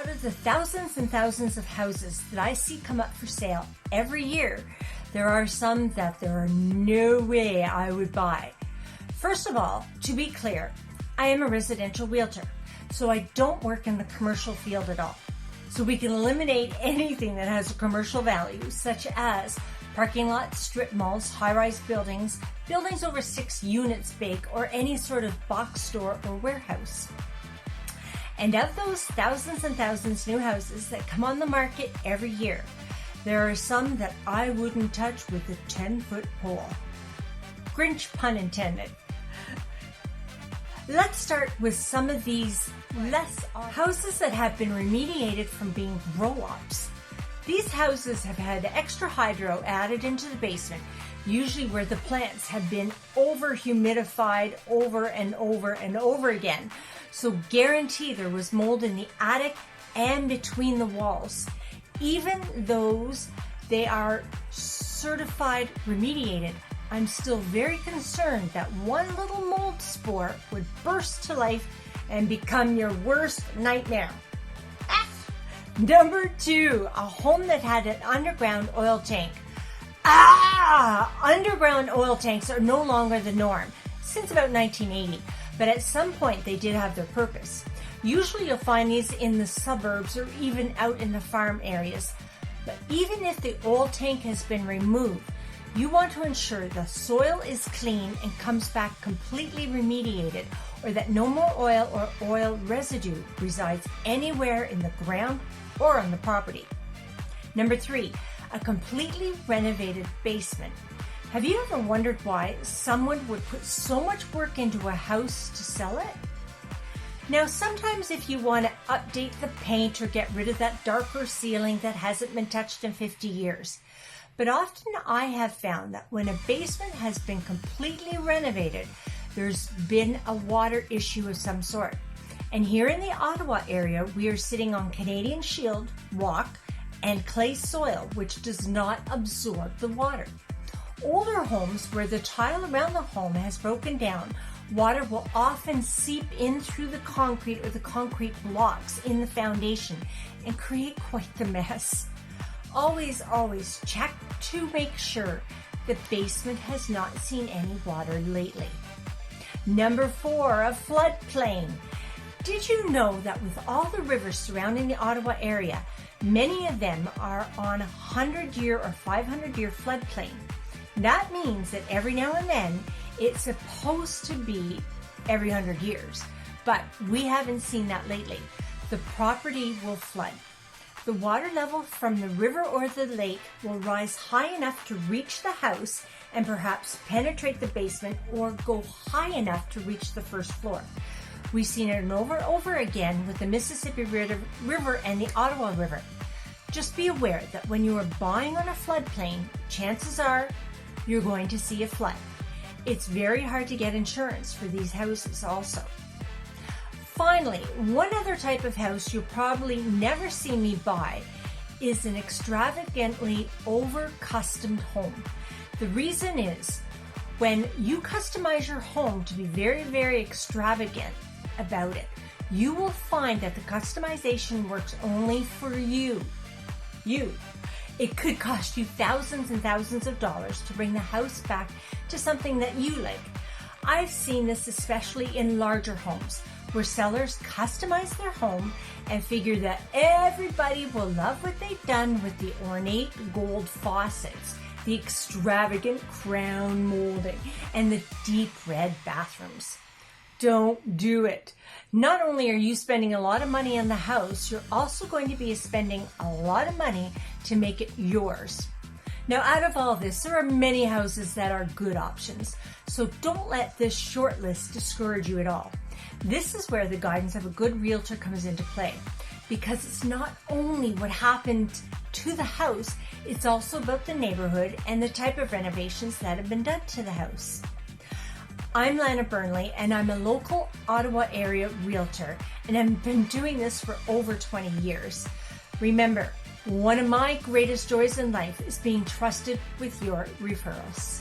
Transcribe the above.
Out of the thousands and thousands of houses that I see come up for sale every year, there are some that there are no way I would buy. First of all, to be clear, I am a residential realtor, so I don't work in the commercial field at all. So we can eliminate anything that has a commercial value, such as parking lots, strip malls, high-rise buildings, buildings over 6 units big, or any sort of box store or warehouse. And of those thousands and thousands new houses that come on the market every year, there are some that I wouldn't touch with a 10-foot pole. Grinch pun intended. Let's start with some of these houses that have been remediated from being grow-ups. These houses have had extra hydro added into the basement, usually where the plants have been over-humidified over and over and over again. So guarantee there was mold in the attic and between the walls. Even those, they are certified remediated, I'm still very concerned that one little mold spore would burst to life and become your worst nightmare. Number 2, a home that had an underground oil tank. Underground oil tanks are no longer the norm since about 1980, but at some point they did have their purpose. Usually you'll find these in the suburbs or even out in the farm areas. But even if the oil tank has been removed, you want to ensure the soil is clean and comes back completely remediated, or that no more oil or oil residue resides anywhere in the ground or on the property. Number 3, a completely renovated basement. Have you ever wondered why someone would put so much work into a house to sell it? Now, sometimes if you want to update the paint or get rid of that darker ceiling that hasn't been touched in 50 years. But often I have found that when a basement has been completely renovated, there's been a water issue of some sort. And here in the Ottawa area, we are sitting on Canadian Shield, rock, and clay soil, which does not absorb the water. Older homes where the tile around the home has broken down, water will often seep in through the concrete or the concrete blocks in the foundation and create quite the mess. Always check to make sure the basement has not seen any water lately. Number 4, a floodplain. Did you know that with all the rivers surrounding the Ottawa area, many of them are on a 100-year or 500-year floodplain? That means that every now and then it's supposed to be every 100 years, but we haven't seen that lately. The property will flood. The water level from the river or the lake will rise high enough to reach the house and perhaps penetrate the basement or go high enough to reach the first floor. We've seen it over and over again with the Mississippi River and the Ottawa River. Just be aware that when you are buying on a floodplain, chances are you're going to see a flood. It's very hard to get insurance for these houses also. Finally, one other type of house you'll probably never see me buy is an extravagantly over-customed home. The reason is, when you customize your home to be very, very extravagant about it, you will find that the customization works only for you. It could cost you thousands and thousands of dollars to bring the house back to something that you like. I've seen this especially in larger homes, where sellers customize their home and figure that everybody will love what they've done with the ornate gold faucets, the extravagant crown molding, and the deep red bathrooms. Don't do it. Not only are you spending a lot of money on the house, you're also going to be spending a lot of money to make it yours. Now, out of all this, there are many houses that are good options, so don't let this short list discourage you at all. This is where the guidance of a good realtor comes into play, because it's not only what happened to the house, it's also about the neighborhood and the type of renovations that have been done to the house. I'm Lana Burnley, and I'm a local Ottawa area realtor, and I've been doing this for over 20 years. Remember, one of my greatest joys in life is being trusted with your referrals.